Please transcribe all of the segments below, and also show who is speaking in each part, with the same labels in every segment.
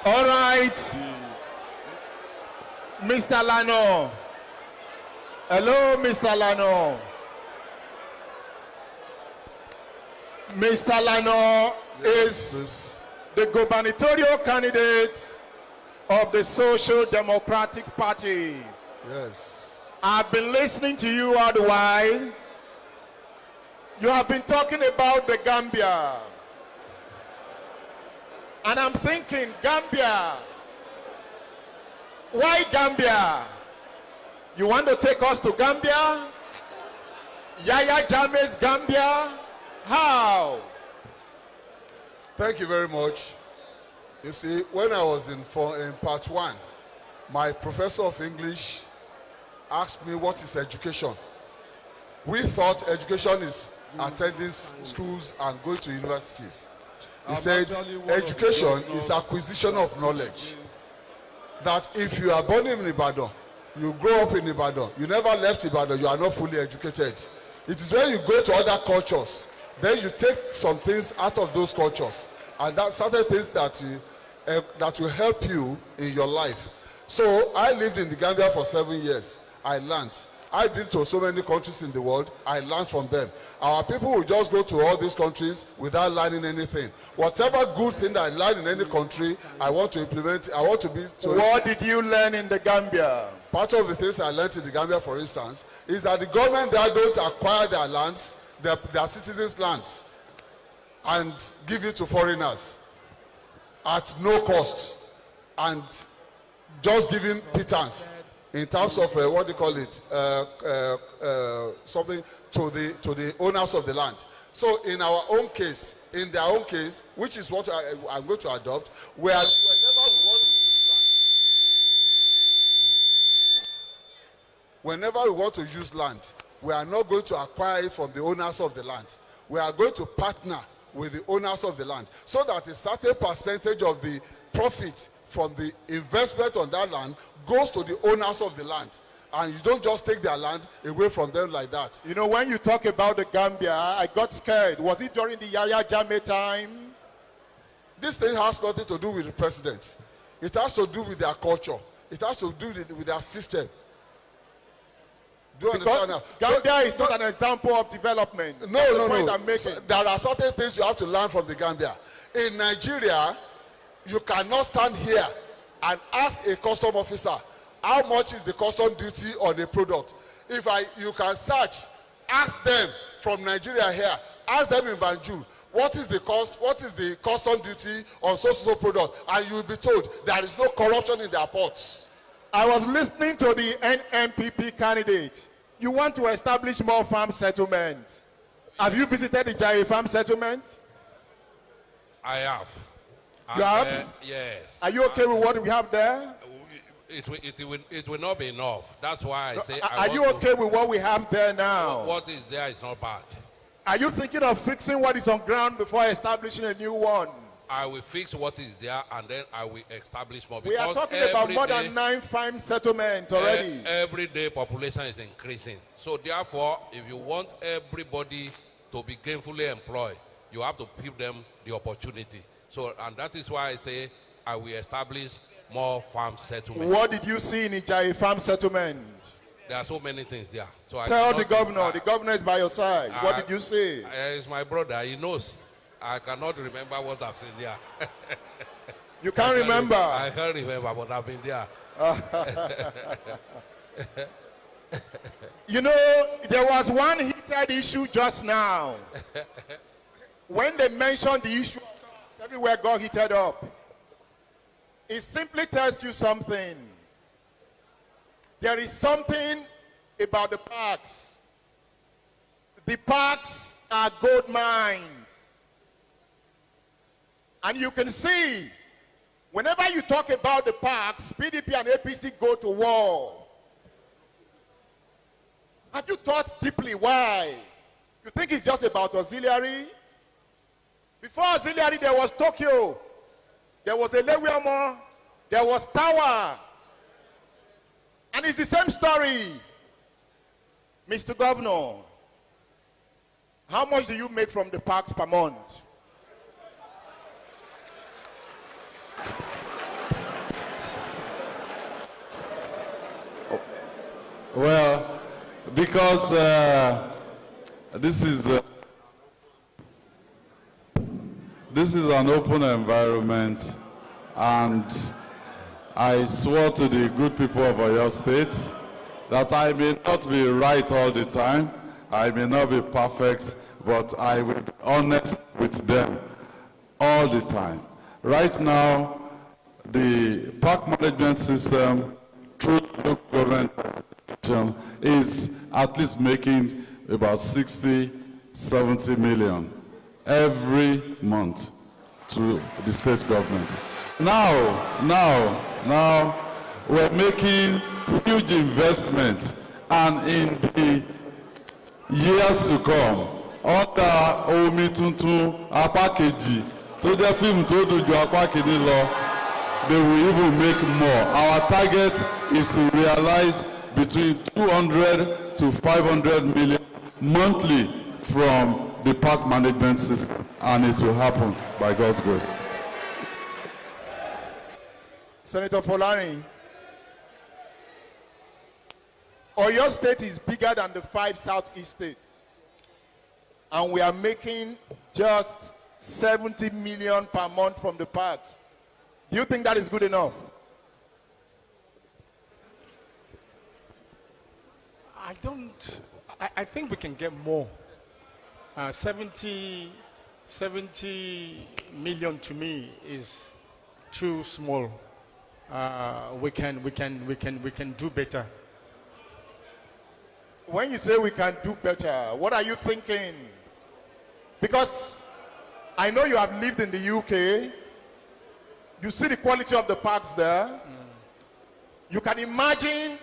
Speaker 1: All right. Mr. Lano. Hello, Mr. Lano. Mr. Lano is the gubernatorial candidate of the Social Democratic Party.
Speaker 2: Yes.
Speaker 1: I've been listening to you all the while. You have been talking about the Gambia. And I'm thinking, Gambia. Why Gambia? You want to take us to Gambia? Yaya Jammeh's Gambia? How?
Speaker 2: Thank you very much. You see, when I was in part 1, my professor of English asked me what is education. We thought education is attending schools and going to universities. He said education is acquisition of knowledge. That if you are born in Ibadan, you grow up in Ibadan, you never left Ibadan, you are not fully educated. It is when you go to other cultures, then you take some things out of those cultures, and that's certain things that will help you in your life. So I lived in the Gambia for 7 years. I learned. I've been to so many countries in the world. I learned from them. Our people will just go to all these countries without learning anything. Whatever good thing I learn in any country, I want to implement. I want to be.
Speaker 1: What did you learn in the Gambia?
Speaker 2: Part of the things I learned in the Gambia, for instance, is that the government there don't acquire their lands, their citizens' lands, and give it to foreigners at no cost, and just giving pittance in terms of what do you call it, something to the owners of the land. So in our own case, in their own case, which is what I'm going to adopt, whenever we want to use land, we are not going to acquire it from the owners of the land. We are going to partner with the owners of the land, so that a certain percentage of the profit from the investment on that land goes to the owners of the land. And you don't just take their land away from them like that.
Speaker 1: You know, when you talk about the Gambia, I got scared. Was it during the Yaya Jammeh time?
Speaker 2: This thing has nothing to do with the president. It has to do with their culture. It has to do with their system. Do you understand now?
Speaker 1: Gambia is not an example of development.
Speaker 2: No.
Speaker 1: So
Speaker 2: there are certain things you have to learn from the Gambia. In Nigeria, you cannot stand here and ask a custom officer, how much is the custom duty on a product? You can search, ask them from Nigeria here, ask them in Banjul, what is the cost, what is the custom duty on so product? And you will be told there is no corruption in their ports.
Speaker 1: I was listening to the NMPP candidate. You want to establish more farm settlements. Have you visited the Jai farm settlement?
Speaker 3: I have.
Speaker 1: You have?
Speaker 3: Yes.
Speaker 1: Are you okay with what we have there?
Speaker 3: It will not be enough. That's why I say.
Speaker 1: Are you okay with what we have there now?
Speaker 3: What is there is not bad.
Speaker 1: Are you thinking of fixing what is on ground before establishing a new one?
Speaker 3: I will fix what is there and then I will establish more.
Speaker 1: We are talking about more than 9 farm settlements already.
Speaker 3: Every day population is increasing. So therefore, if you want everybody to be gainfully employed, you have to give them the opportunity. So, and that is why I say I will establish more farm settlements.
Speaker 1: What did you see in Ijayi farm settlement?
Speaker 3: There are so many things there. So
Speaker 1: tell the governor. The governor is by your side. What did you see?
Speaker 3: He's my brother. He knows. I cannot remember what I've seen there.
Speaker 1: You can't remember?
Speaker 3: I can't remember, but I've been there.
Speaker 1: You know, there was one heated issue just now. When they mentioned the issue, everywhere got heated up. It simply tells you something. There is something about the parks. The parks are gold mines. And you can see, whenever you talk about the parks, PDP and APC go to war. Have you thought deeply why? You think it's just about auxiliary? Before auxiliary, there was Tokyo. There was Elewiamo. There was Tower. And it's the same story. Mr. Governor, how much do you make from the parks per month?
Speaker 4: Well, because this is an open environment, and I swore to the good people of Oyo State that I may not be right all the time, I may not be perfect, but I will be honest with them all the time. Right now, the park management system through local government is at least making about 60, 70 million every month to the state government. Now, we're making huge investments, and in the years to come, under Omi Tuntun Apakeji, tó jẹ́ fíìmù tó dùn ju apá kìíní lọ, they will even make more. Our target is to realize between 200 to 500 million monthly from the park management system, and it will happen by God's grace.
Speaker 1: Senator Folarin, Oyo State is bigger than the 5 southeast states, and we are making just 70 million per month from the parks. Do you think that is good enough?
Speaker 5: I think we can get more. 70 million to me is too small. We can do better.
Speaker 1: When you say we can do better, what are you thinking? Because I know you have lived in the UK. You see the quality of the parks there. You can imagine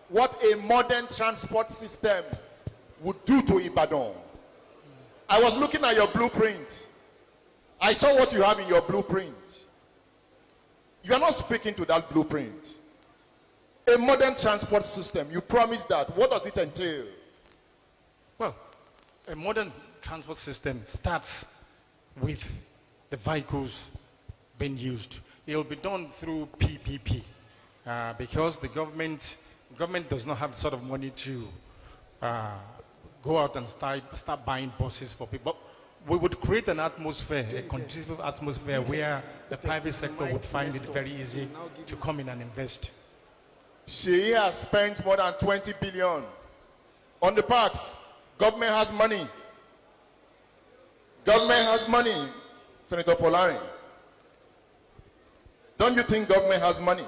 Speaker 1: what a modern transport system would do to Ibadan. I was looking at your blueprint. I saw what you have in your blueprint. You are not speaking to that blueprint. A modern transport system, you promised that. What does it entail?
Speaker 5: Well, a modern transport system starts with the vehicles being used. It will be done through PPP because the government does not have the sort of money to go out and start buying buses for people. We would create an atmosphere, a conducive atmosphere where the private sector would find it very easy to come in and invest.
Speaker 1: Seyi has spent more than 20 billion on the parks. Government has money. Government has money, Senator Folarin. Don't you think government has money?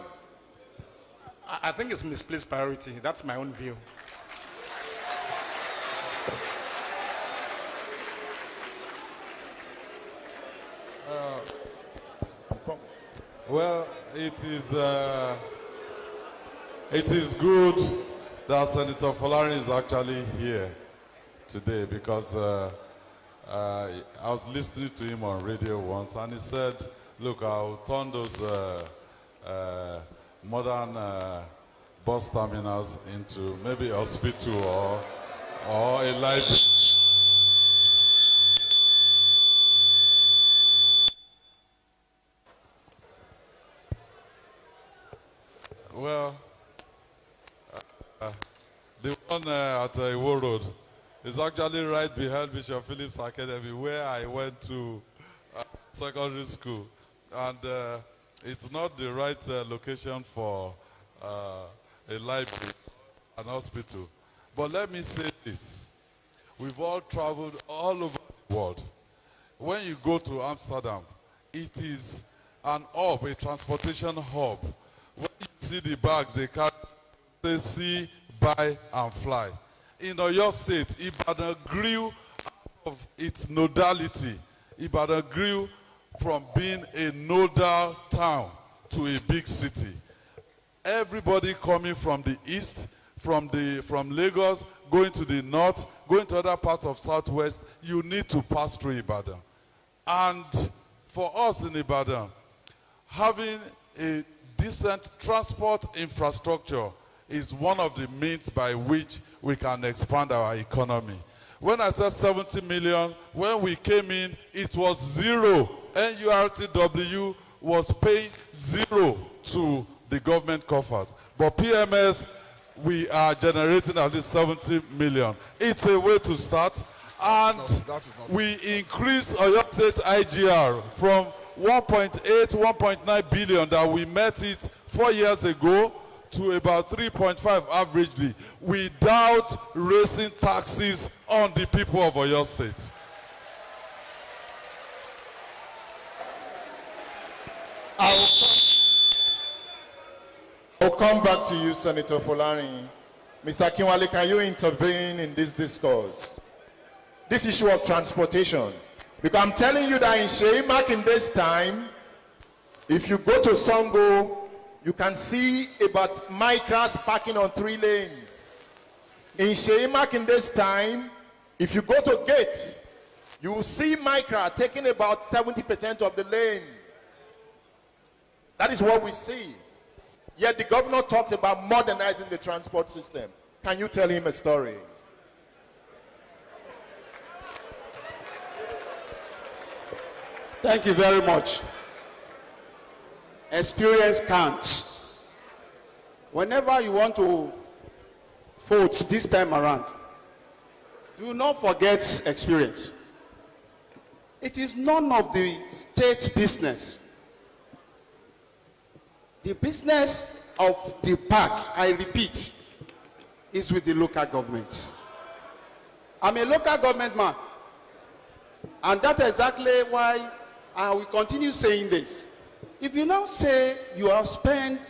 Speaker 5: I think it's misplaced priority. That's my own view.
Speaker 4: Well, it is good that Senator Folarin is actually here today, because I was listening to him on radio once, and he said, look, I'll turn those modern bus terminals into maybe a hospital or a library. Well, the one at Iwo Road is actually right behind Bishop Phillips Academy, where I went to secondary school. And it's not the right location for a library, an hospital. But let me say this. We've all traveled all over the world. When you go to Amsterdam, it is an hub, a transportation hub. When you see the bags, they see, buy, and fly. In Oyo State, Ibadan grew out of its nodality. Ibadan grew from being a nodal town to a big city. Everybody coming from the east, from Lagos, going to the north, going to other parts of southwest, you need to pass through Ibadan. And for us in Ibadan, having a decent transport infrastructure is one of the means by which we can expand our economy. When I said 70 million, when we came in, it was zero. NURTW was paying zero to the government coffers. But PMS we are generating at least 70 million. It's a way to start. And
Speaker 2: That is not
Speaker 4: we increased Oyo State IGR from 1.8, 1.9 billion that we met it 4 years ago to about 3.5 averagely, without raising taxes on the people of Oyo State.
Speaker 1: I'll come back to you, Senator Folarin. Mr. Akinwale, can you intervene in this discourse? This issue of transportation. Because I'm telling you that in Seyi Makinde's time, if you go to Songo, you can see about micras parking on 3 lanes. In Seyi Makinde's time, if you go to Gate, you will see micra taking about 70% of the lane. That is what we see. Yet the governor talks about modernizing the transport system. Can you tell him a story?
Speaker 6: Thank you very much. Experience counts. Whenever you want to vote this time around, do not forget experience. It is none of the state's business. The business of the park, I repeat, is with the local government. I'm a local government man. And that's exactly why I will continue saying this. If you now say you have spent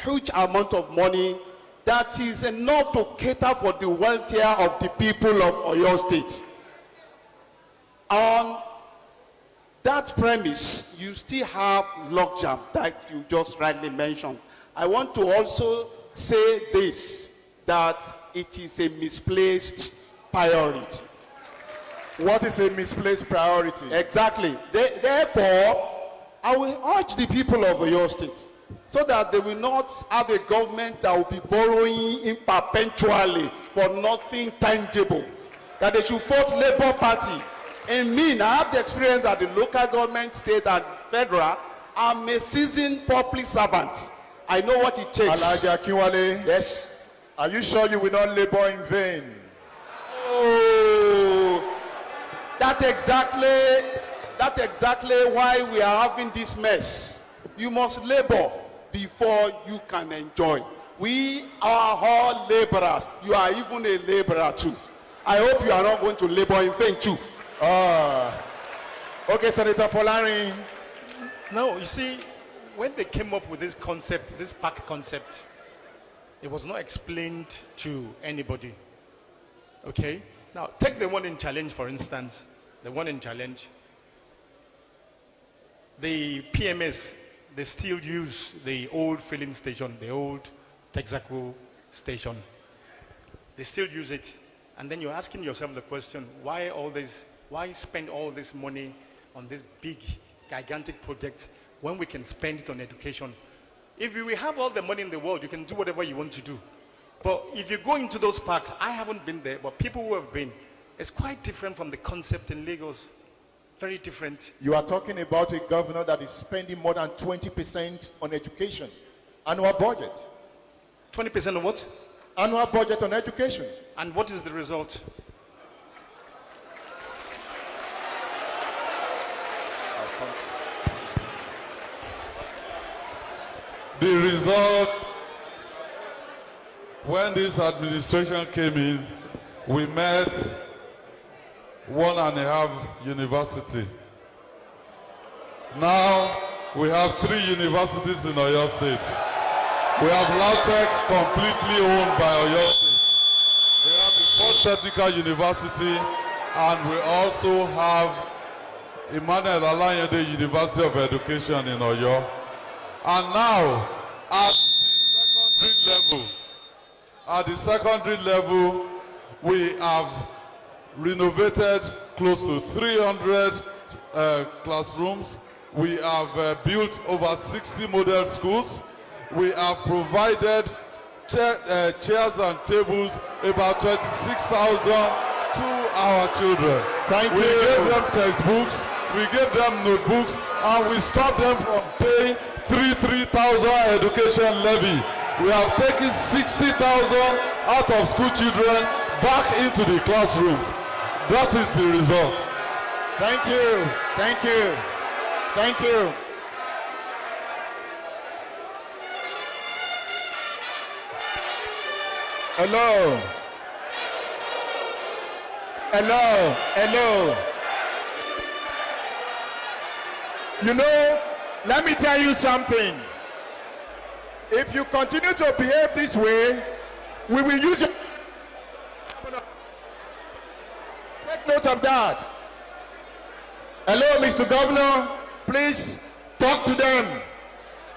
Speaker 6: huge amount of money that is enough to cater for the welfare of the people of Oyo State, on that premise, you still have logjam that you just rightly mentioned. I want to also say this, that it is a misplaced priority.
Speaker 1: What is a misplaced priority?
Speaker 6: Exactly. Therefore, I will urge the people of Oyo State so that they will not have a government that will be borrowing in perpetually for nothing tangible. That they should vote Labour Party. And me, I have the experience at the local government, state, and federal. I'm a seasoned public servant. I know what it takes.
Speaker 1: Alhaji Akinwale,
Speaker 6: Yes.
Speaker 1: are you sure you will not labor in vain?
Speaker 6: Oh, that's exactly why we are having this mess. You must labor before you can enjoy. We are all laborers. You are even a laborer too. I hope you are not going to labor in vain too.
Speaker 1: Okay, Senator Folarin.
Speaker 5: No, you see, when they came up with this concept, this park concept, it was not explained to anybody. Okay? Now, take the one in Challenge, for instance. The one in Challenge. The PMS, they still use the old filling station, the old Texaco station. They still use it. And then you're asking yourself the question, why all this? Why spend all this money on this big, gigantic project when we can spend it on education? If you have all the money in the world, you can do whatever you want to do. But if you go into those parks, I haven't been there, but people who have been, it's quite different from the concept in Lagos. Very different.
Speaker 1: You are talking about a governor that is spending more than 20% on education. Annual budget.
Speaker 5: 20% of what?
Speaker 1: Annual budget on education.
Speaker 5: And what is the result?
Speaker 4: The result, when this administration came in, we met 1.5 university. Now we have 3 universities in Oyo State. We have LAUTECH completely owned by Oyo State. We have the Fort Technical University, and we also have Emmanuel Alayande University of Education in Oyo. And now, at the secondary level, we have renovated close to 300 classrooms. We have built over 60 model schools. We have provided chairs and tables, about 26,000 to our children.
Speaker 1: Thank
Speaker 4: we
Speaker 1: you.
Speaker 4: gave them textbooks, we gave them notebooks, and we stopped them from paying 3,000 education levy. We have taken 60,000 out of school children back into the classrooms. That is the result.
Speaker 1: Thank you. Thank you. Thank you. Hello. Hello. Hello. You know, let me tell you something. If you continue to behave this way, we will use your... Take note of that. Hello, Mr. Governor. Please talk to them.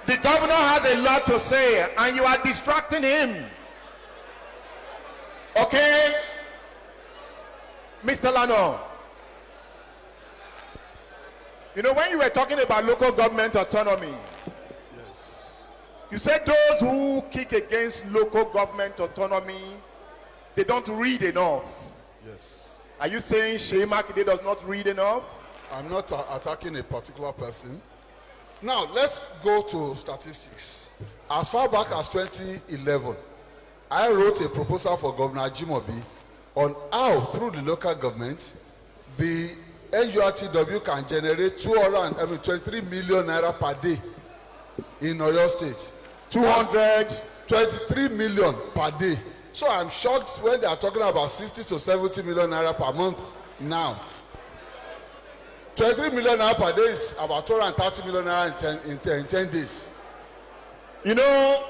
Speaker 1: The governor has a lot to say, and you are distracting him. Okay? Mr. Lano. You know, when you were talking about local government autonomy,
Speaker 2: Yes.
Speaker 1: you said those who kick against local government autonomy, they don't read enough.
Speaker 2: Yes.
Speaker 1: Are you saying Seyi Makinde does not read enough?
Speaker 2: I'm not attacking a particular person. Now, let's go to statistics. As far back as 2011, I wrote a proposal for Governor Ajimobi on how, through the local government, the NURTW can generate 23 million naira per day in Oyo State. 23 million per day. So I'm shocked when they are talking about 60 to 70 million naira per month now. 23 million naira per day is about 230 million naira in 10 days.
Speaker 1: You know,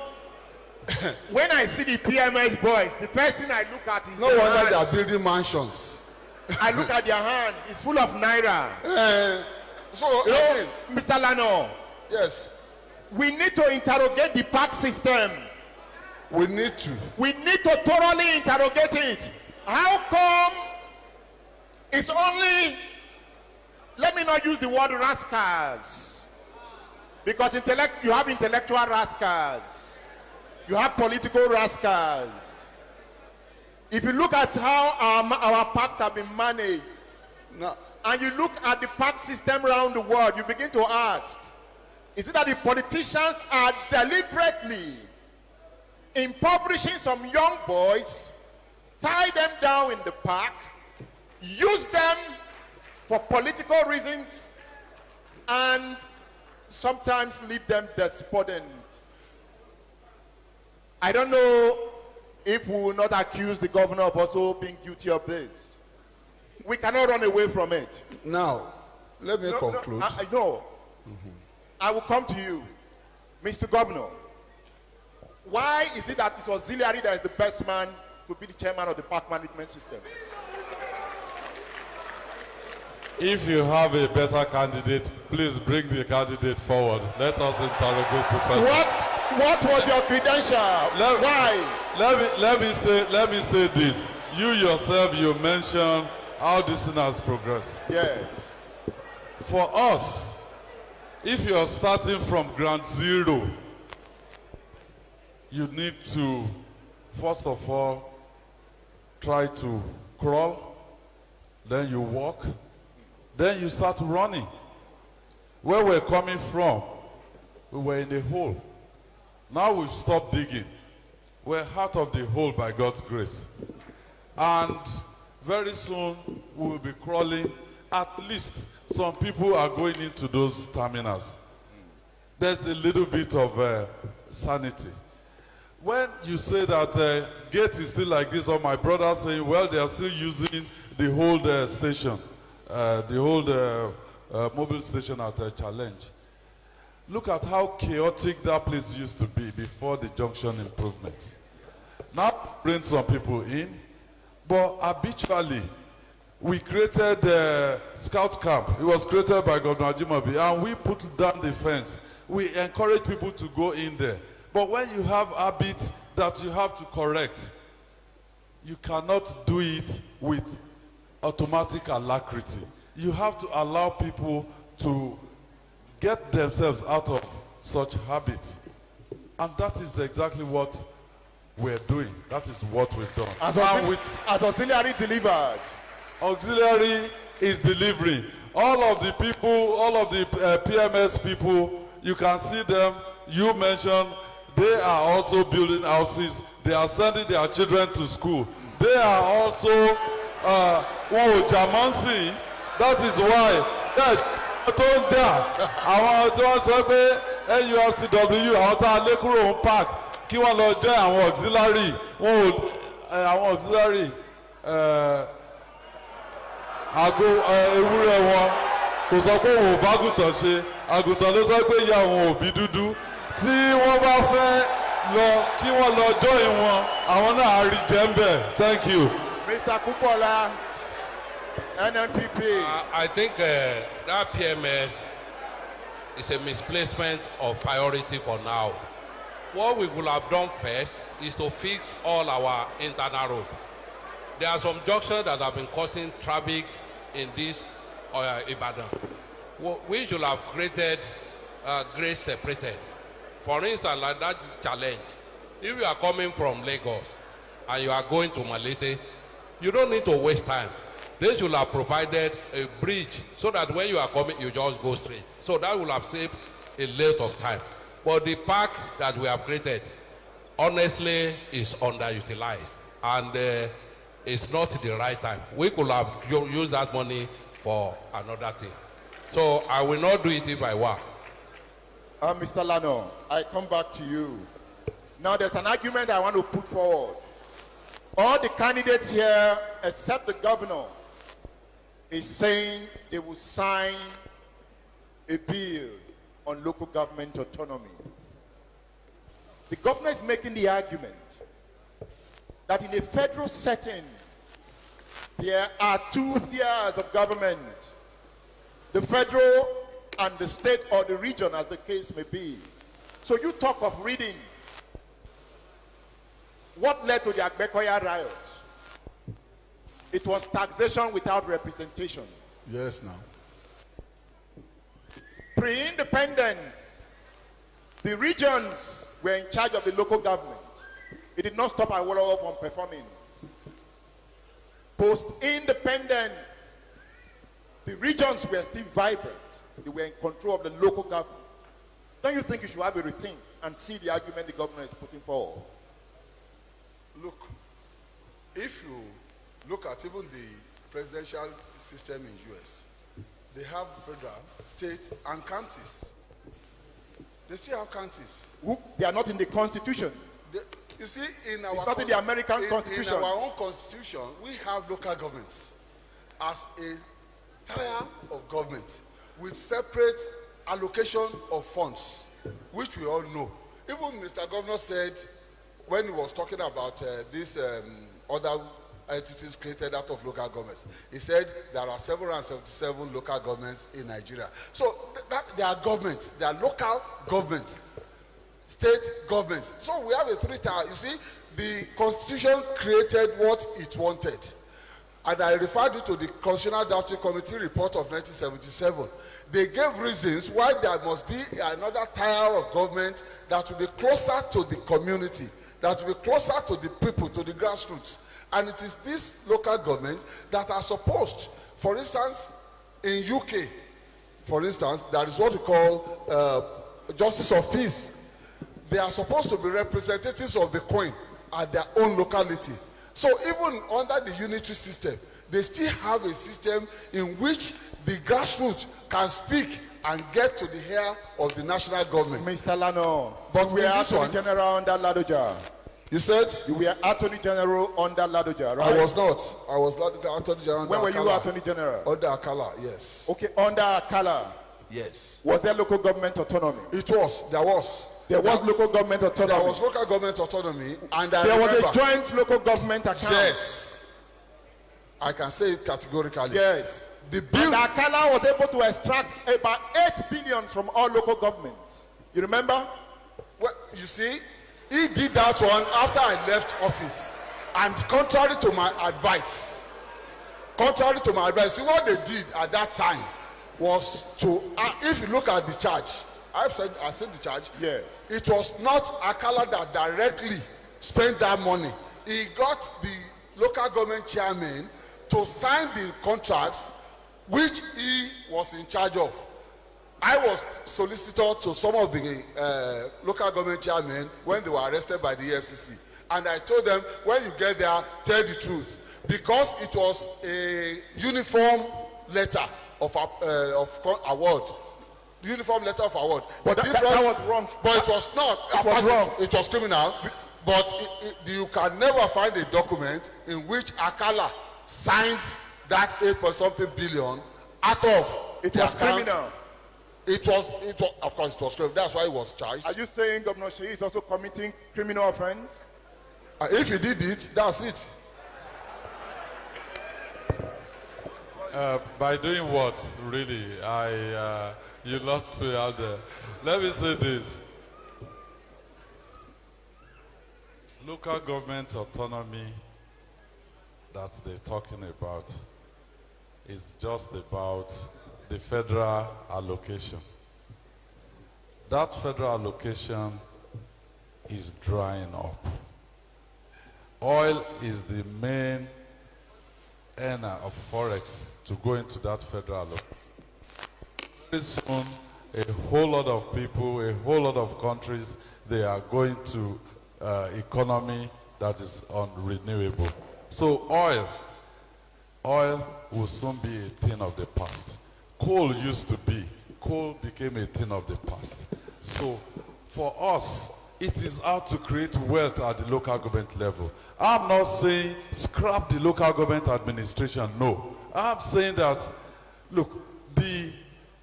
Speaker 1: when I see the PMS boys, the first thing I look at is
Speaker 2: No
Speaker 1: their
Speaker 2: wonder
Speaker 1: hand.
Speaker 2: they are building mansions.
Speaker 1: I look at their hand, it's full of naira.
Speaker 2: So,
Speaker 1: You know, Mr. Lano,
Speaker 2: yes,
Speaker 1: we need to interrogate the park system.
Speaker 2: we need to.
Speaker 1: We need to thoroughly interrogate it. How come it's only, let me not use the word rascals, because you have intellectual rascals, you have political rascals. If you look at how our parks have been managed,
Speaker 2: Now,
Speaker 1: and you look at the park system around the world, you begin to ask, is it that the politicians are deliberately impoverishing some young boys, tie them down in the park, use them for political reasons, and sometimes leave them despondent? I don't know if we will not accuse the governor of also being guilty of this. We cannot run away from it.
Speaker 2: now, let me conclude.
Speaker 1: I know. I will come to you. Mr. Governor, why is it that it's auxiliary that is the best man to be the chairman of the park management system?
Speaker 4: If you have a better candidate, please bring the candidate forward. Let us interrogate the person.
Speaker 1: What was your credential? Why?
Speaker 4: Let me say this. You yourself, you mentioned how this thing has progressed.
Speaker 1: Yes.
Speaker 4: For us, if you are starting from ground zero, you need to, first of all, try to crawl, then you walk, then you start running. Where we're coming from, we were in a hole. Now we've stopped digging. We're out of the hole by God's grace. And very soon we will be crawling. At least some people are going into those terminals. There's a little bit of sanity. When you say that gate is still like this, or my brother saying, well, they are still using the old station, the old mobile station at Challenge. Look at how chaotic that place used to be before the junction improvements. Now bring some people in, but habitually we created a scout camp. It was created by Governor Ajimobi, and we put down the fence. We encourage people to go in there. But when you have habits that you have to correct, you cannot do it with automatic alacrity. You have to allow people to get themselves out of such habits. And that is exactly what we're doing. That is what we've done.
Speaker 1: As auxiliary delivered.
Speaker 4: Auxiliary is delivering. All of the people, all of the PMS people, you can see them. You mentioned They are also building houses. They are sending their children to school. They are also Jamansi. That is why yes, tó ń dà àwọn tí wọ́n sọ pé NURTW àwọn tá a lé kúrò ń park kí wọ́n lọ jẹ́ àwọn auxiliary àwọn auxiliary àgbo ewúrẹ́ wọn kò sọ pé òun ò bá àgùntàn ṣe àgùntàn ló sọ pé ìyá òun ò bí dúdú tí wọ́n bá fẹ́ lọ kí wọ́n lọ join wọn àwọn náà á rí jẹ́ ń bẹ̀. Thank you.
Speaker 1: Mr. Kupola, NNPP.
Speaker 3: I think that PMS is a misplacement of priority for now. What we would have done first is to fix all our internal roads. There are some junctions that have been causing traffic in this Ibadan. We should have created grades separated. For instance, like that challenge, if you are coming from Lagos and you are going to Malete, you don't need to waste time. They should have provided a bridge so that when you are coming, you just go straight. So that will have saved a lot of time. But the park that we have created, honestly, is underutilized. And it's not the right time. We could have used that money for another thing. So I will not do it if I were.
Speaker 1: Mr. Lano, I come back to you. Now there's an argument I want to put forward. All the candidates here, except the governor, is saying they will sign a bill on local government autonomy. The governor is making the argument that in a federal setting, there are two tiers of government, the federal and the state or the region, as the case may be. So you talk of reading. What led to the Agbekoya riots? It was taxation without representation.
Speaker 2: Yes, now.
Speaker 1: Pre-independence, the regions were in charge of the local government. It did not stop Awolowo from performing. Post-independence, the regions were still vibrant. They were in control of the local government. Don't you think you should have a rethink and see the argument the governor is putting forward?
Speaker 2: Look, if you look at even the presidential system in US, they have federal, state, and counties. They still have counties.
Speaker 1: They are not in the Constitution.
Speaker 2: You see, in our
Speaker 1: it's not in the American Constitution.
Speaker 2: In our own Constitution, we have local governments as a tier of government with separate allocation of funds, which we all know. Even Mr. Governor said, when he was talking about these other entities created out of local governments, he said there are 777 local governments in Nigeria. So they are governments, they are local governments, state governments. So we have a three-tier. You see, the Constitution created what it wanted. And I referred you to the Constitutional Advisory Committee report of 1977. They gave reasons why there must be another tier of government that will be closer to the community, that will be closer to the people, to the grassroots. And it is this local government that are supposed, for instance, in UK, for instance, there is what we call justice of peace. They are supposed to be representatives of the Queen at their own locality. So even under the unitary system, they still have a system in which the grassroots can speak and get to the hair of the national government.
Speaker 1: Mr. Lano,
Speaker 2: but
Speaker 1: you were Attorney General under Ladoja.
Speaker 2: You said?
Speaker 1: You were Attorney General under Ladoja, right?
Speaker 2: I was not. I was not Attorney General under
Speaker 1: When were
Speaker 2: Akala.
Speaker 1: you Attorney General?
Speaker 2: Under Akala, yes.
Speaker 1: Okay, under Akala.
Speaker 2: Yes.
Speaker 1: Was there local government autonomy?
Speaker 2: It was. There was.
Speaker 1: There was local government autonomy.
Speaker 2: There was local government autonomy, and
Speaker 1: there was a joint local government account.
Speaker 2: Yes. I can say it categorically.
Speaker 1: Yes.
Speaker 2: The bill.
Speaker 1: And Akala was able to extract about 8 billion from all local governments. You remember?
Speaker 2: Well, you see, he did that one after I left office, and contrary to my advice, see what they did at that time was to, if you look at the charge, I said the charge.
Speaker 1: Yes.
Speaker 2: It was not Akala that directly spent that money. He got the local government chairman to sign the contracts which he was in charge of. I was solicitor to some of the local government chairmen when they were arrested by the EFCC. And I told them, when you get there, tell the truth. Because it was a uniform letter of award. Uniform letter of award.
Speaker 1: But that was wrong.
Speaker 2: But it was not.
Speaker 1: It was wrong.
Speaker 2: It was criminal. But you can never find a document in which Akala signed that 8-point-something billion out of
Speaker 1: It
Speaker 2: the
Speaker 1: was
Speaker 2: account.
Speaker 1: criminal.
Speaker 2: It was, of course, it was criminal. That's why he was charged.
Speaker 1: Are you saying Governor Seyi is also committing criminal offense?
Speaker 2: If he did it, that's it.
Speaker 4: By doing what, really? You lost me out there. Let me say this. Local government autonomy that they're talking about is just about the federal allocation. That federal allocation is drying up. Oil is the main earner of forex to go into that federal allocation. Very soon, a whole lot of people, a whole lot of countries, they are going to economy that is unrenewable. So oil will soon be a thing of the past. Coal used to be. Coal became a thing of the past. So for us, it is how to create wealth at the local government level. I'm not saying scrap the local government administration, no. I'm saying that, look, the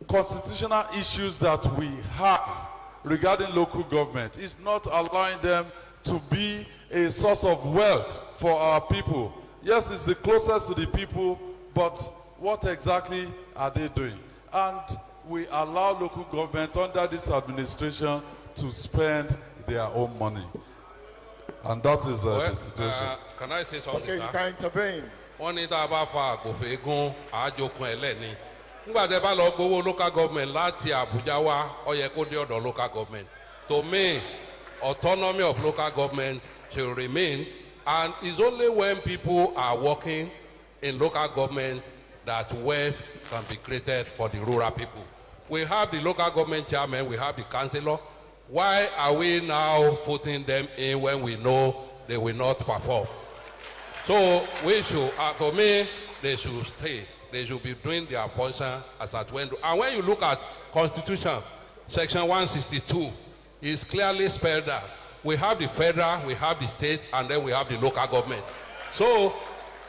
Speaker 4: constitutional issues that we have regarding local government is not allowing them to be a source of wealth for our people. Yes, it's the closest to the people, but what exactly are they doing? And we allow local government under this administration to spend their own money. And that is the situation.
Speaker 3: Can I say something,
Speaker 1: Okay,
Speaker 3: sir?
Speaker 1: you can intervene.
Speaker 3: Wọ́n ní tá a bá fa àgòfè eégún àájókun ẹlẹ́ni. Nígbà tẹ́ bá lọ gbowó local government láti Abuja wá, ó yẹ kó dé ọ̀dọ̀ local government. To me, autonomy of local government should remain, and it's only when people are working in local government that wealth can be created for the rural people. We have the local government chairman, we have the councillor. Why are we now putting them in when we know they will not perform? So we should, for me, they should stay. They should be doing their function as at when. And when you look at Constitution, Section 162, is clearly spelled out. We have the federal, we have the state, and then we have the local government. So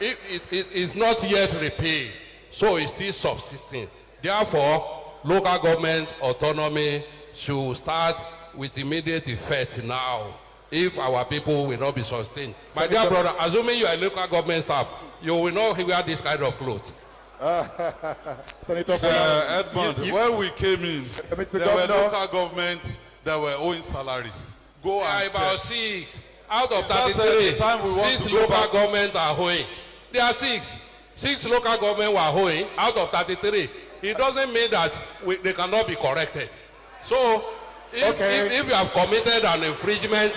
Speaker 3: it is not yet repealed. So it's still subsisting. Therefore, local government autonomy should start with immediate effect now, if our people will not be sustained. My dear brother, assuming you are a local government staff, you will not wear this kind of clothes.
Speaker 1: Senator Folarin.
Speaker 4: Edmund, when we came in,
Speaker 1: Mr.
Speaker 4: there were
Speaker 1: Governor.
Speaker 4: local governments that were owing salaries. Go
Speaker 3: There are
Speaker 4: and
Speaker 3: about
Speaker 4: check.
Speaker 3: 6 out of
Speaker 4: Is that
Speaker 3: 33.
Speaker 4: the time we want
Speaker 3: 6
Speaker 4: to go
Speaker 3: local
Speaker 4: back?
Speaker 3: government are owing. There are 6. 6 local government were owing out of 33. It doesn't mean that they cannot be corrected. So if you have committed an infringement,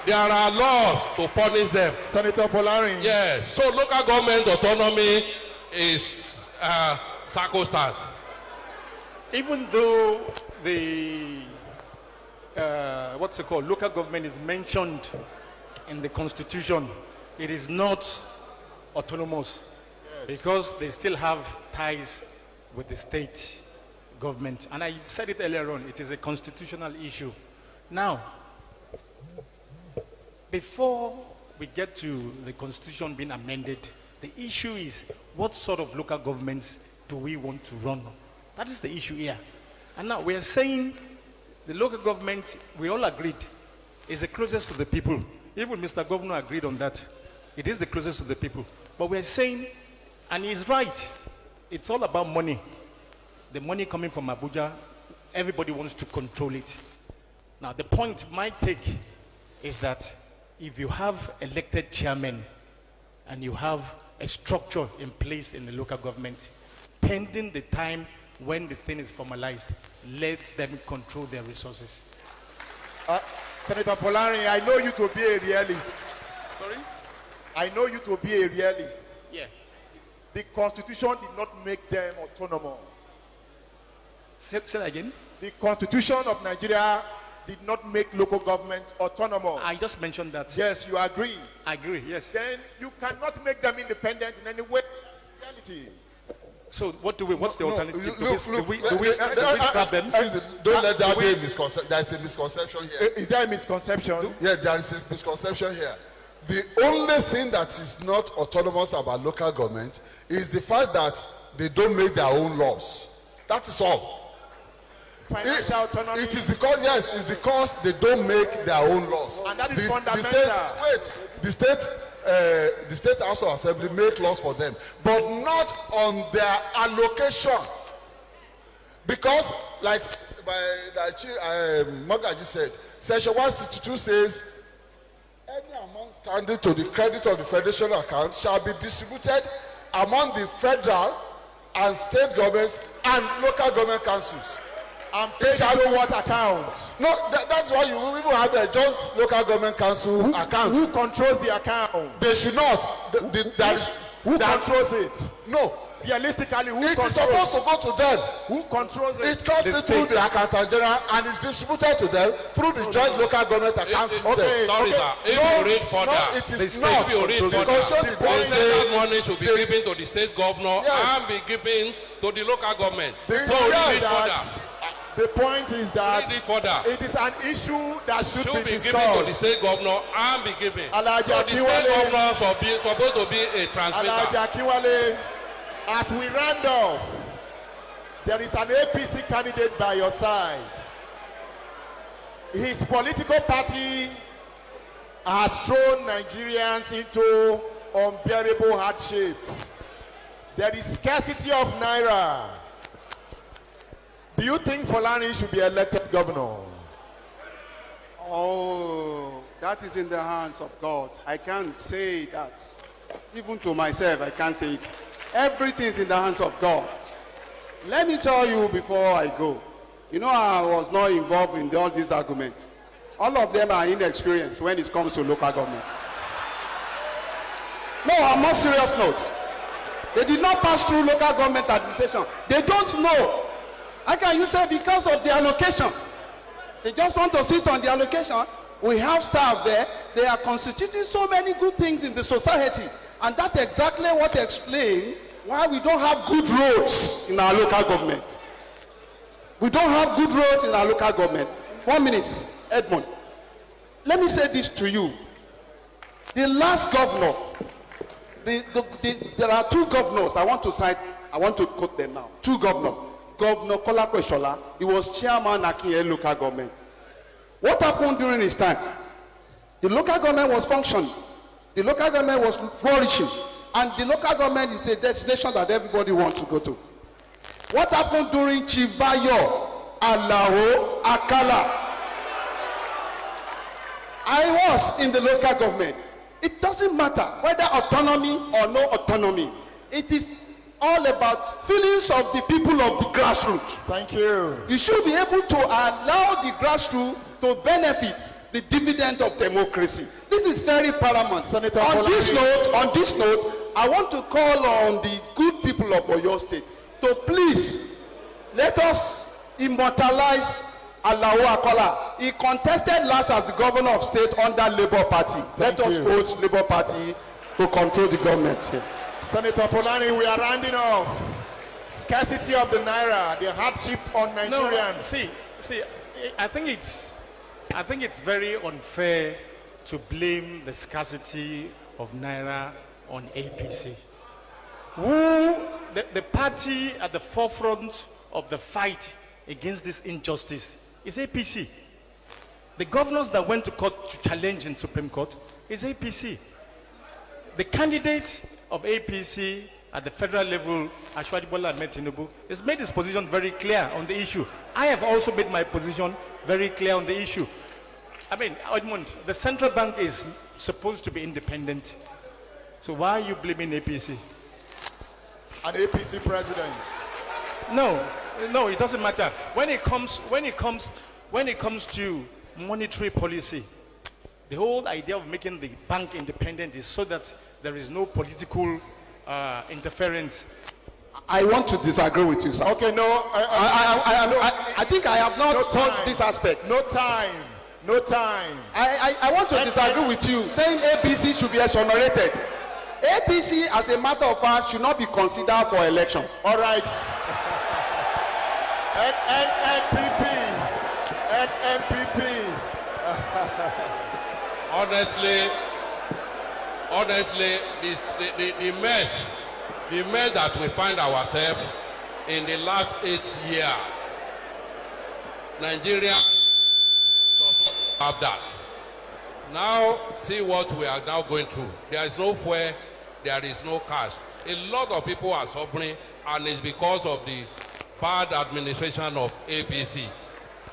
Speaker 3: there are laws to punish them.
Speaker 1: Senator Folarin.
Speaker 3: Yes. So local government autonomy is circumstant.
Speaker 5: Even though the local government is mentioned in the constitution, it is not autonomous, because they still have ties with the state government. And I said it earlier on, it is a constitutional issue. Now, before we get to the constitution being amended, the issue is, what sort of local governments do we want to run? That is the issue here. And now we are saying the local government, we all agreed, is the closest to the people. Even Mr. Governor agreed on that. It is the closest to the people. But we are saying, and he's right, it's all about money. The money coming from Abuja, everybody wants to control it. Now the point, my take, is that if you have elected chairmen and you have a structure in place in the local government, pending the time when the thing is formalized, let them control their resources.
Speaker 1: Senator Folarin, I know you to be a realist.
Speaker 5: Sorry?
Speaker 1: I know you to be a realist.
Speaker 5: Yeah.
Speaker 1: The Constitution did not make them autonomous.
Speaker 5: Say that again.
Speaker 1: The Constitution of Nigeria did not make local government autonomous.
Speaker 5: I just mentioned that.
Speaker 1: Yes, you agree.
Speaker 5: I agree, yes.
Speaker 1: Then you cannot make them independent in any way. Reality.
Speaker 5: So what's the alternative?
Speaker 2: Look,
Speaker 5: Do we scrap them?
Speaker 2: Don't let that be a misconception. There is a misconception here.
Speaker 1: Is there a misconception?
Speaker 2: Yeah, there is a misconception here. The only thing that is not autonomous about local government is the fact that they don't make their own laws. That is all.
Speaker 1: Financial autonomy.
Speaker 2: It is because, yes, it's because they don't make their own laws.
Speaker 1: And that is fundamental.
Speaker 2: The state House of Assembly make laws for them, but not on their allocation. Because, like Magaji said, Section 162 says, any amount standing to the credit of the Federation account shall be distributed among the federal and state governments and local government councils.
Speaker 1: And paid into what account?
Speaker 2: No, that's why you even have a joint local government council account.
Speaker 1: Who controls the account?
Speaker 2: They should not.
Speaker 1: Who controls it?
Speaker 2: No.
Speaker 1: Realistically, who
Speaker 2: It
Speaker 1: controls
Speaker 2: is supposed to go to them.
Speaker 1: Who controls it?
Speaker 2: It comes in through the accountant general and is distributed to them through the joint local government account system.
Speaker 3: Sorry, sir. If you read further,
Speaker 2: No, it is not.
Speaker 3: if you read further,
Speaker 2: Because show the boy
Speaker 3: the
Speaker 2: say
Speaker 3: that money should be given to the state governor
Speaker 2: Yes.
Speaker 3: and be given to the local government.
Speaker 1: The
Speaker 3: So
Speaker 1: point
Speaker 3: read
Speaker 1: is
Speaker 3: it
Speaker 1: that-
Speaker 3: further.
Speaker 1: The point is that
Speaker 3: Read it further.
Speaker 1: it is an issue that should
Speaker 3: Should
Speaker 1: be
Speaker 3: be given to the
Speaker 1: discussed.
Speaker 3: state governor and be given.
Speaker 1: Alhaji
Speaker 3: So the state
Speaker 1: Akinwale-
Speaker 3: governor supposed to be a transmitter.
Speaker 1: Alhaji Akinwale, as we round off, there is an APC candidate by your side. His political party has thrown Nigerians into unbearable hardship. There is scarcity of naira. Do you think Folarin should be elected governor?
Speaker 6: Oh, that is in the hands of God. I can't say that. Even to myself, I can't say it. Everything is in the hands of God. Let me tell you before I go. You know, I was not involved in all these arguments. All of them are inexperienced when it comes to local government. No, on a more serious note. They did not pass through local government administration. They don't know. How can you say because of the allocation? They just want to sit on the allocation. We have staff there. They are constituting so many good things in the society. And that's exactly what explains why we don't have good roads in our local government. We don't have good roads in our local government. 1 minute, Edmund. Let me say this to you. The last governor, there are two governors I want to cite. I want to quote them now. Two governors. Governor Kolako Eshola, he was chairman Makinde local government. What happened during his time? The local government was functioning. The local government was flourishing. And the local government is a destination that everybody wants to go to. What happened during Chief Bayo, Alao, Akala? I was in the local government. It doesn't matter whether autonomy or no autonomy. It is all about feelings of the people of the grassroots.
Speaker 1: Thank you.
Speaker 6: You should be able to allow the grassroots to benefit the dividend of democracy. This is very paramount.
Speaker 1: Senator
Speaker 6: on this
Speaker 1: Folarin.
Speaker 6: note, I want to call on the good people of Oyo State to please let us immortalize Alao Akola. He contested last as the governor of state under Labour Party. Let us vote Labour Party to control the government here.
Speaker 1: Senator Folarin, we are rounding off. Scarcity of the naira, the hardship on Nigerians.
Speaker 5: No, see, I think it's very unfair to blame the scarcity of naira on APC. The party at the forefront of the fight against this injustice is APC. The governors that went to court to challenge in Supreme Court is APC. The candidate of APC at the federal level, Ashwadi Bola Ahmed Tinubu, has made his position very clear on the issue. I have also made my position very clear on the issue. I mean, Edmund, the central bank is supposed to be independent. So why are you blaming APC?
Speaker 1: An APC president.
Speaker 5: No, it doesn't matter. When it comes to monetary policy, the whole idea of making the bank independent is so that there is no political interference.
Speaker 6: I want to disagree with you, sir.
Speaker 1: Okay, no.
Speaker 6: I think I have not
Speaker 1: No
Speaker 6: touched
Speaker 1: time.
Speaker 6: this aspect.
Speaker 1: No time. No time.
Speaker 6: I want to disagree with you, saying APC should be exonerated. APC, as a matter of fact, should not be considered for election.
Speaker 1: All right. NNPP.
Speaker 3: Honestly, the mess that we find ourselves in the last 8 years, Nigeria does not have that. Now, see what we are now going through. There is no fuel, there is no cash. A lot of people are suffering, and it's because of the bad administration of APC.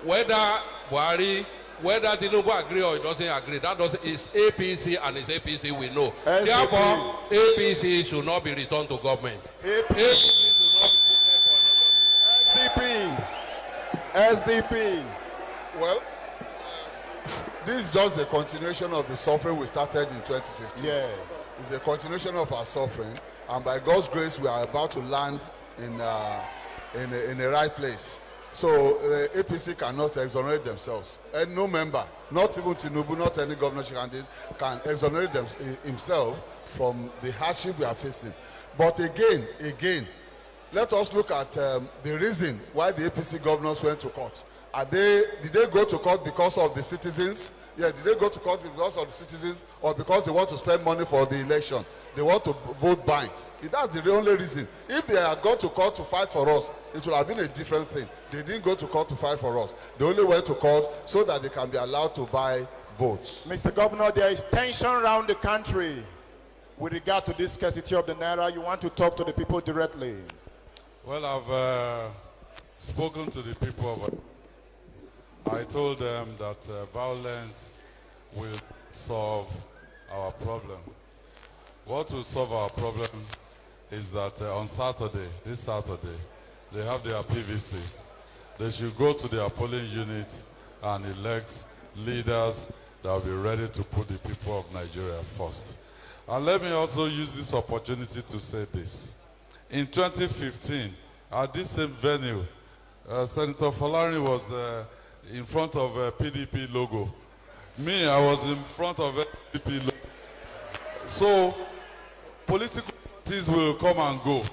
Speaker 3: Whether Buhari, whether Tinubu agree or he doesn't agree, that doesn't, it's APC, and it's APC we know.
Speaker 1: SDP.
Speaker 3: Therefore, APC should not be returned to government. APC should not be put there for
Speaker 1: SDP.
Speaker 2: Well, this is just a continuation of the suffering we started in 2015.
Speaker 1: Yeah.
Speaker 2: It's a continuation of our suffering, and by God's grace, we are about to land in the right place. So APC cannot exonerate themselves, and no member, not even Tinubu, not any governorship candidate, can exonerate himself from the hardship we are facing. But again, let us look at the reason why the APC governors went to court. Did they go to court because of the citizens? Yeah, did they go to court because of the citizens, or because they want to spend money for the election? They want to vote buying. That's the only reason. If they had gone to court to fight for us, it would have been a different thing. They didn't go to court to fight for us. They only went to court so that they can be allowed to buy votes.
Speaker 1: Mr. Governor, there is tension around the country with regard to this scarcity of the naira. You want to talk to the people directly.
Speaker 4: Well, I've spoken to the people of. I told them that violence will solve our problem. What will solve our problem is that on Saturday, this Saturday, they have their PVCs. They should go to their polling units and elect leaders that will be ready to put the people of Nigeria first. And let me also use this opportunity to say this. In 2015, at this same venue, Senator Folarin was in front of a PDP logo. Me, I was in front of a PDP logo. So, political parties will come and go.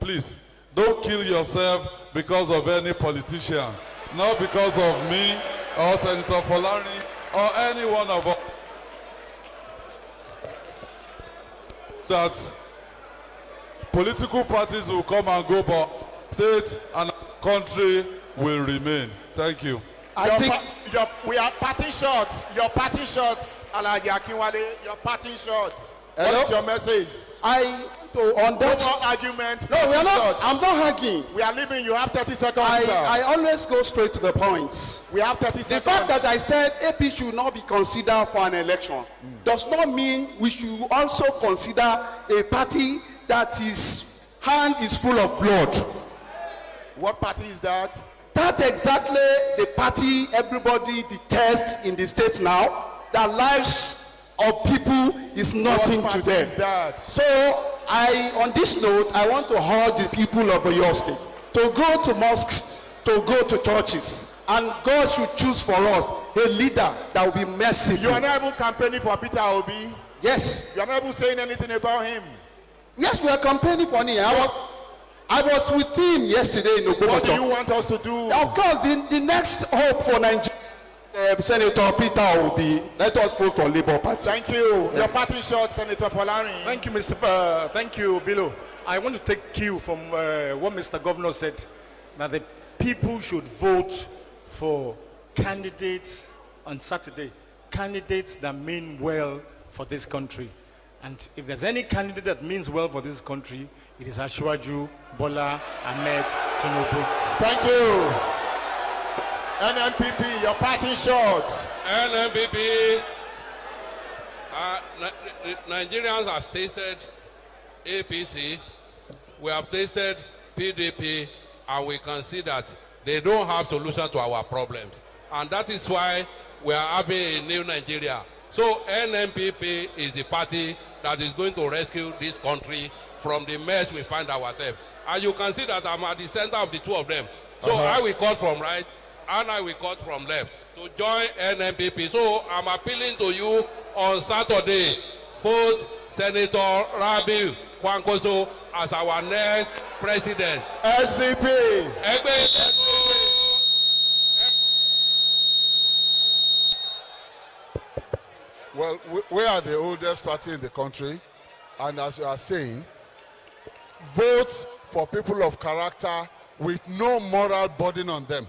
Speaker 4: Please, don't kill yourself because of any politician. Not because of me or Senator Folarin or any one of us. That political parties will come and go, but state and country will remain. Thank you.
Speaker 1: We are parting shots. Your parting shots, Alhaji Akinwale. Your parting shots.
Speaker 6: Hello?
Speaker 1: What's your message?
Speaker 6: On
Speaker 1: No
Speaker 6: that.
Speaker 1: more argument.
Speaker 6: No, we are
Speaker 1: parting
Speaker 6: not.
Speaker 1: shots.
Speaker 6: I'm not arguing.
Speaker 1: We are leaving. You have 30 seconds, sir.
Speaker 6: I always go straight to the points.
Speaker 1: We have 30
Speaker 6: The
Speaker 1: seconds.
Speaker 6: fact that I said AP should not be considered for an election does not mean we should also consider a party that his hand is full of blood.
Speaker 1: What party is that?
Speaker 6: That exactly the party everybody detests in the state now. That lives of people is nothing
Speaker 1: What
Speaker 6: to
Speaker 1: party
Speaker 6: them.
Speaker 1: is that?
Speaker 6: So on this note, I want to urge the people of your state to go to mosques, to go to churches, and God should choose for us a leader that will be merciful.
Speaker 1: You are not even campaigning for Peter Obi.
Speaker 6: Yes,
Speaker 1: You are not even saying anything about him.
Speaker 6: yes, we are campaigning for him. I was with him yesterday in
Speaker 1: What do you
Speaker 6: Gubernatorial.
Speaker 1: want us to do?
Speaker 6: Of course, the next hope for Nigeria, Senator Peter Obi, let us vote for Labour Party.
Speaker 1: Thank you. Your party shot, Senator Folarin.
Speaker 5: Thank you, thank you, Obilo. I want to take cue from what Mr. Governor said, that the people should vote for candidates on Saturday, candidates that mean well for this country. And if there's any candidate that means well for this country, it is Asiwaju Bola Ahmed Tinubu.
Speaker 1: Thank you. NNPP, your party shot.
Speaker 3: NNPP, Nigerians have tasted APC, we have tasted PDP, and we can see that they don't have solution to our problems. And that is why we are having a new Nigeria. So NNPP is the party that is going to rescue this country from the mess we find ourselves. And you can see that I'm at the center of the two of them. So I will cut from right, and I will cut from left to join NMPP. So I'm appealing to you on Saturday, vote Senator Rabiu Kwankwaso as our next president.
Speaker 1: SDP.
Speaker 2: Well, we are the oldest party in the country, and as you are saying, vote for people of character with no moral burden on them.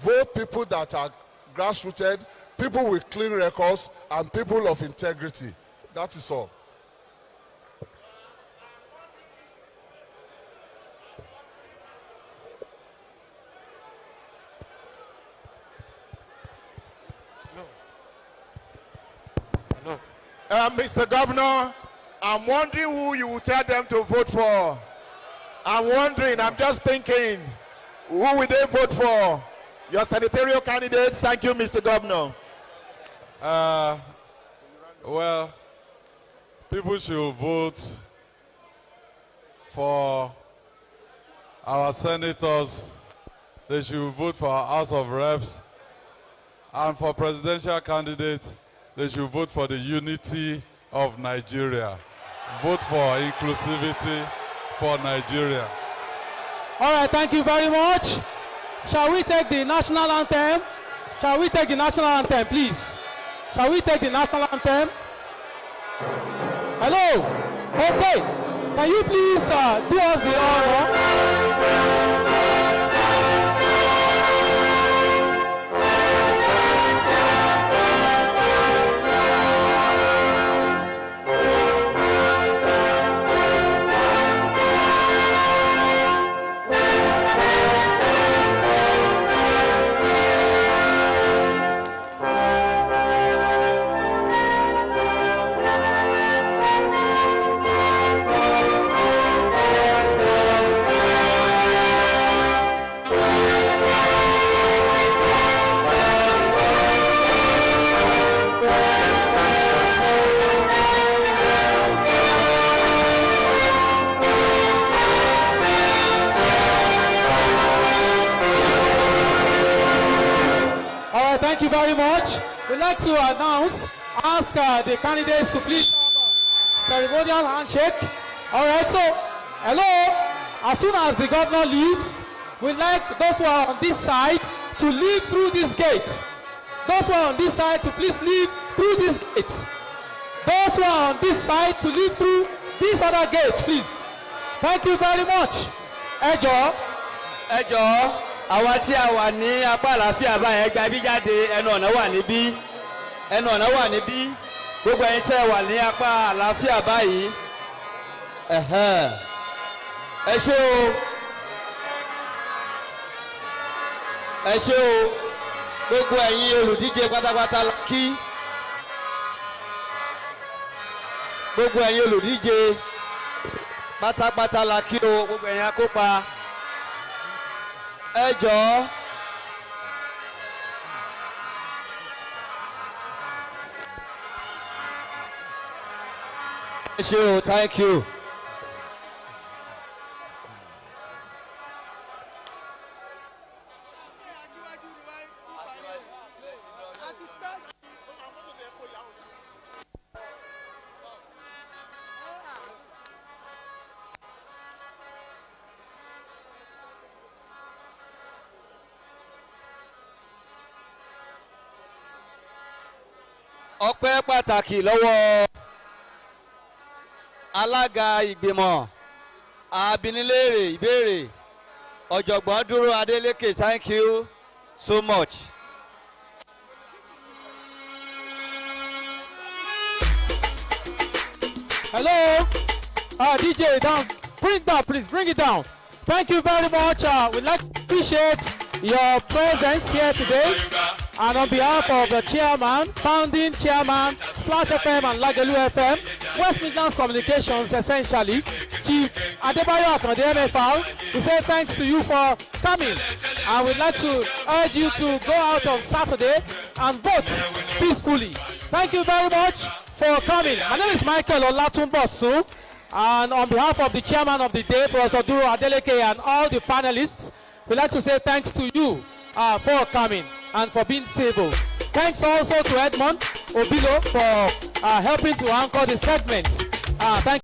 Speaker 2: Vote people that are grassrooted, people with clean records, and people of integrity. That is all.
Speaker 1: Mr. Governor, I'm wondering who you will tell them to vote for. I'm just thinking, who will they vote for? Your senatorial candidates. Thank you, Mr. Governor.
Speaker 4: Well, people should vote for our senators. They should vote for our House of Reps. And for presidential candidates, they should vote for the unity of Nigeria. Vote for inclusivity for Nigeria.
Speaker 7: All right, thank you very much. Shall we take the national anthem? Shall we take the national anthem, please? Shall we take the national anthem? Hello? Okay. Can you please do us the honor? Thank you very much. We'd like to ask the candidates to please have a ceremonial handshake. All right, so, hello. As soon as the governor leaves, we'd like those who are on this side to leave through this gate. Those who are on this side to please leave through this gate. Those who are on this side to leave through this other gate, please. Thank you very much. Ẹ jọ̀ọ́. Àwa tí a wà ní apá àlàáfíà báyẹn gba bí jáde ẹnu ọ̀nà wà níbí gbogbo ẹ̀yin tẹ́ wà ní apá àlàáfíà báyìí ẹ ṣé o gbogbo ẹ̀yin olùdíje pátápátá la kí gbogbo ẹ̀yin olùdíje pátápátá la kí o gbogbo ẹ̀yin akópa. Ẹ jọ̀ọ́. Ẹ ṣé o, thank you. Ọpẹ́ pàtàkì lọ́wọ́ alága ìgbìmọ̀ abinilére ìbéèrè ọ̀jọ̀gbọ́n Dúró Adélékè, thank you so much. Hello, DJ down, bring it down, please, bring it down. Thank you very much. We'd like to appreciate your presence here today. And on behalf of the chairman, founding chairman, Splash FM and Lagelufm FM, West Midlands Communications essentially, Chief Adebayo Akande MFR, we say thanks to you for coming. And we'd like to urge you to go out on Saturday and vote peacefully. Thank you very much for coming. My name is Michael Olatunbosun. And on behalf of the chairman of the day, Professor Duro Adeleke, and all the panelists, we'd like to say thanks to you for coming and for being civil. Thanks also to Edmund Obilo for helping to anchor the segment. Thank